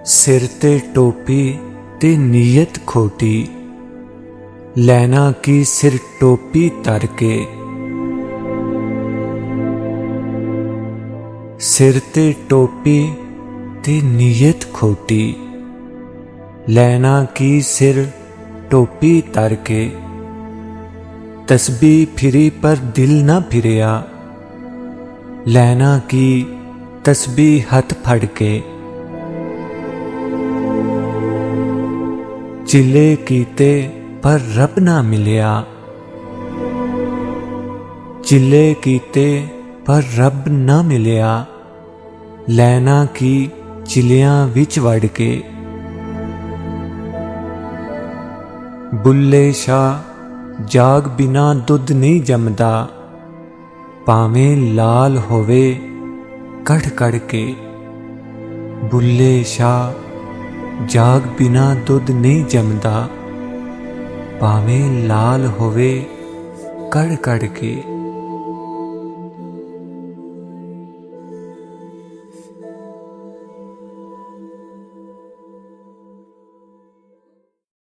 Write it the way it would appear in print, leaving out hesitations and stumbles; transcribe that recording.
सिर ते टोपी ते नीयत खोटी, लैना की सिर टोपी तर के। सिर ते टोपी ते नीयत खोटी, लैना की सिर टोपी तर के। तस्बीह फिरी पर दिल न फिरिया, लैना की तस्बीह हथ फड़ के। चिले कीते पर रब ना मिलिया, चिले कीते पर रब ना मिलिया। लैना की चिलियां विच वड़ के। बुल्ले शाह जाग बिना दुध नहीं जमदा, भावें लाल होवे कड़ कड़ के। बुल्ले शाह जाग बिना दुध नहीं जमदा, भावें लाल होवे कड़ कड़ के।